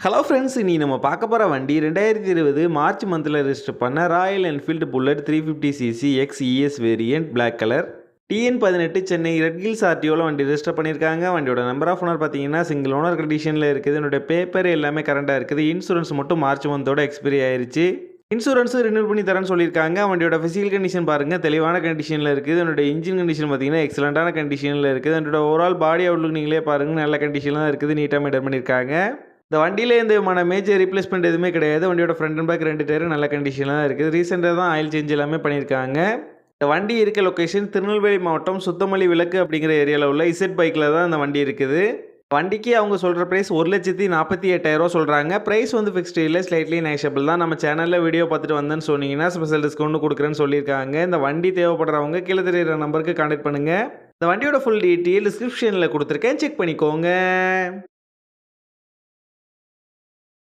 Hello friends, இனி நம்ம பார்க்க போகிற வண்டி 2020 மார்ச் மந்தில் ரெஜிஸ்டர் பண்ண Royal Enfield Bullet 350cc XES variant black colour TN18 Chennai Red Hills ஆர்டிஓவில் வண்டி ரெஜிஸ்டர் பண்ணியிருக்காங்க. வண்டியோட நம்பர் ஆஃப் ஓனர் பார்த்தீங்கன்னா சிங்கிள் ஓனர் கண்டிஷனில் இருக்குது. என்னோட பேப்பர் எல்லாமே கரண்டாக இருக்குது. இன்சூரன்ஸ் மட்டும் மார்ச் மந்தோட எக்ஸ்பைரி ஆயிருச்சு. இன்சூரன்ஸும் ரினியூல் பண்ணி தரேன்னு சொல்லியிருக்காங்க. வண்டியோட ஃபிசிக்கல் கண்டிஷன் பாருங்கள், தெளிவான கண்டிஷனில் இருக்குது. என்னோட இன்ஜின் கண்டிஷன் பார்த்தீங்கன்னா எக்ஸலண்ட்டான கண்டிஷனில் இருக்குது. என்னோட ஓவரால் பாடி அவுட்லுக் நீங்களே பாருங்கள், நல்ல கண்டிஷனில் இருக்குது. நீட்டாக மெயின்டைன் பண்ணியிருக்காங்க. இந்த வண்டியில் எந்த விதமான மேஜர் ரீப்ளேஸ்மெண்ட் எதுவுமே கிடையாது. வண்டியோட ஃப்ரண்ட் அண்ட் பேக் 2 டயரும் நல்ல கண்டிஷனில் தான் இருக்குது. ரீசெண்டாக தான் ஆயில் சேஞ்ச் எல்லாமே பண்ணியிருக்காங்க. இந்த வண்டி இருக்க லொக்கேஷன் திருநெல்வேலி மாவட்டம் சுத்தமல்லி விளக்கு அப்படிங்கிற ஏரியாவில் உள்ள இசட் பைக்கில் தான் இந்த வண்டி இருக்குது. வண்டிக்கு அவங்க சொல்கிற ப்ரைஸ் 1,48,000 சொல்கிறாங்க. ப்ரைஸ் வந்து ஃபிக்ஸ்டு இல்லை, ஸ்லைட்லி நெகோஷியபிள் தான். நம்ம சேனலில் வீடியோ பார்த்துட்டு வந்தேன்னு சொன்னீங்கன்னா ஸ்பெஷல் டிஸ்கவுண்ட் கொடுக்குறேன்னு சொல்லியிருக்காங்க. இந்த வண்டி தேவைப்படுறவங்க கீழே தெரியுற நம்பருக்கு கான்டாக்ட் பண்ணுங்கள். இந்த வண்டியோட ஃபுல் டீட்டெயில் டிஸ்கிரிப்ஷனில் கொடுத்துருக்கேன், செக் பண்ணிக்கோங்க.